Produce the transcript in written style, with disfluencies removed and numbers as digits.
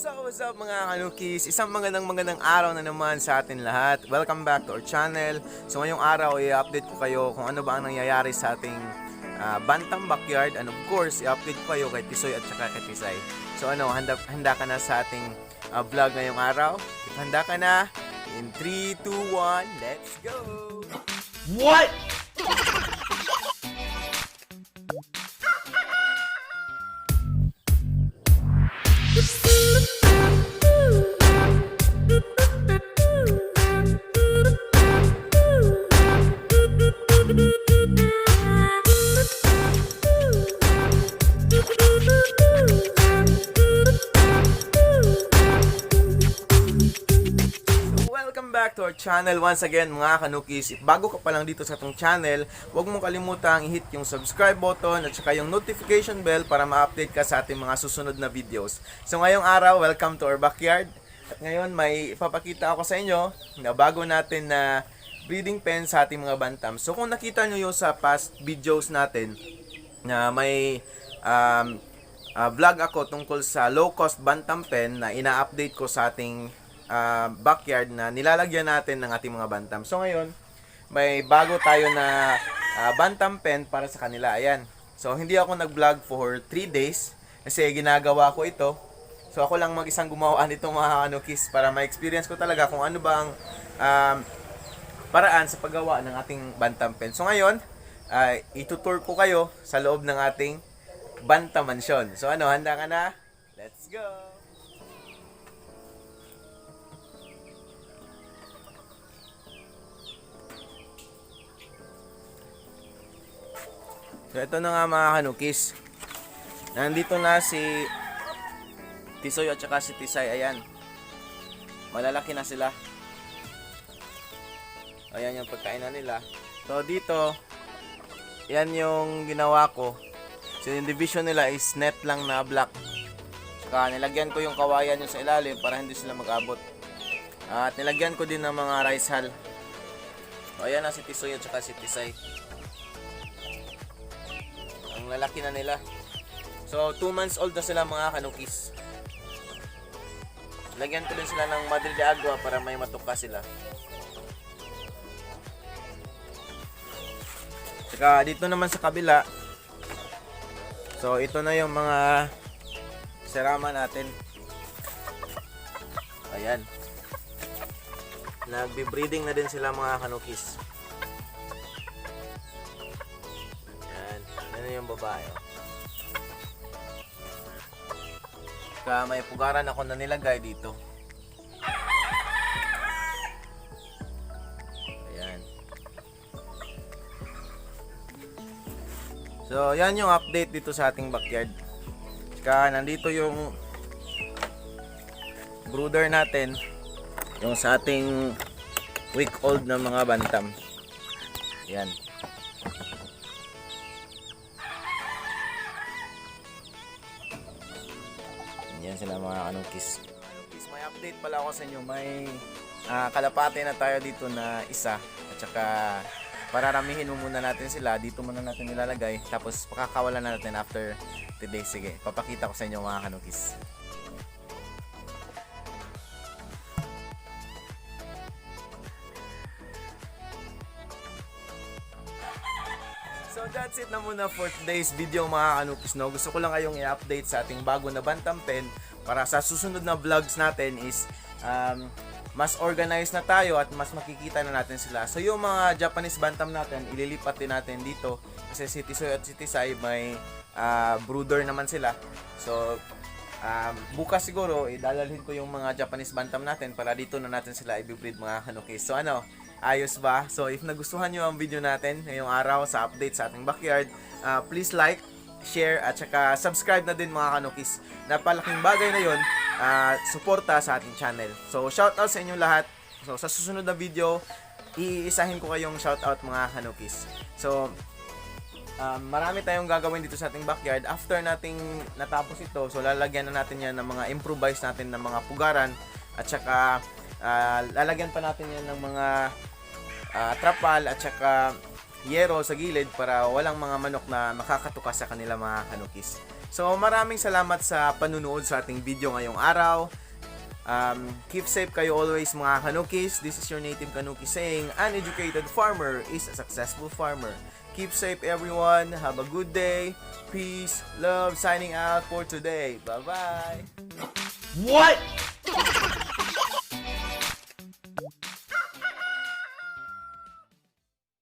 So what's up mga kanukis? Isang magandang araw na naman sa atin lahat. Welcome back to our channel. So ngayong araw i-update ko kayo kung ano ba ang nangyayari sa ating Bantam Backyard. And of course i-update ko kayo kay Tisoy at saka kay Tisay. So handa ka na sa ating vlog ngayong araw? If handa ka na, in 3, 2, 1, let's go! What? Welcome back to our channel once again mga kanukis. If bago ka pa lang dito sa atong channel, huwag mong kalimutang i-hit yung subscribe button at saka yung notification bell para ma-update ka sa ating mga susunod na videos. So ngayong araw, welcome to our backyard. At ngayon may ipapakita ako sa inyo na bago natin na breeding pen sa ating mga bantam. So kung nakita nyo yung sa past videos natin na may vlog ako tungkol sa low cost bantam pen na ina-update ko sa ating backyard na nilalagyan natin ng ating mga bantam. So ngayon, may bago tayo na bantam pen para sa kanila. Ayan. So hindi ako nag-vlog for 3 days kasi ginagawa ko ito. So ako lang mag-isang gumawa nitong mga kanukis para ma-experience ko talaga kung ano ba ang paraan sa paggawa ng ating bantam pen. So ngayon, itutour ko kayo sa loob ng ating bantam mansion. So handa ka na? Let's go! So ito na nga mga kanukis. Nandito na si Tisoy at saka si Tisay. Ayan. Malalaki na sila. Ayan yung pagkainan nila. So dito, yan yung ginawa ko. So yung division nila is net lang na black. Saka nilagyan ko yung kawayan yung sa ilalim para hindi sila mag-abot. At nilagyan ko din ng mga rice hull. So ayan na si Tisoy at saka si Tisay. Ang lalaki na nila. So 2 months old na sila mga kanukis. Lagyan ko din sila ng Madre de Agua para may matuka sila. Saka dito naman sa kabila. So ito na yung mga serama natin. Ayan. Nagbe-breeding na din sila mga kanukis. Ano yung babae? Kaya may pugaran ako na nilagay dito. Ayan. So, yan yung update dito sa ating backyard. Kaya nandito yung brooder natin. Yung sa ating week old na mga bantam. Ayan. Yan sila mga kanukis. May update pala ako sa inyo. May kalapate na tayo dito na isa. At saka pararamihin muna natin sila. Dito muna natin nilalagay. Tapos pakakawalan na natin after today. Sige, papakita ko sa inyo mga kanukis. So that's it na muna for today's video mga kanukis. No? Gusto ko lang kayong i-update sa ating bago na bantam pen para sa susunod na vlogs natin is mas organized na tayo at mas makikita na natin sila. So yung mga Japanese bantam natin, ililipat din natin dito kasi si Tisoy at si Tisay may brooder naman sila. So bukas siguro idadalhin ko yung mga Japanese bantam natin para dito na natin sila i-breed mga kanukis. So ayos ba? So if nagustuhan nyo ang video natin ngayong araw sa update sa ating backyard, please like, share at saka subscribe na din mga kanukis. Napalaking bagay na yun, suporta sa ating channel. So shoutout sa inyong lahat. So sa susunod na video, iisahin ko kayong shoutout mga kanukis. So marami tayong gagawin dito sa ating backyard. After nating natapos ito, so lalagyan na natin yan ng mga improvise natin ng mga pugaran at saka lalagyan pa natin yan ng mga trapal at saka yero sa gilid para walang mga manok na makakatuka sa kanila mga kanukis. So maraming salamat sa panunood sa ating video ngayong araw. Keep safe kayo always mga kanukis. This is your native kanuki saying, an educated farmer is a successful farmer. Keep safe everyone. Have a good day. Peace, love, signing out for today. Bye-bye. What?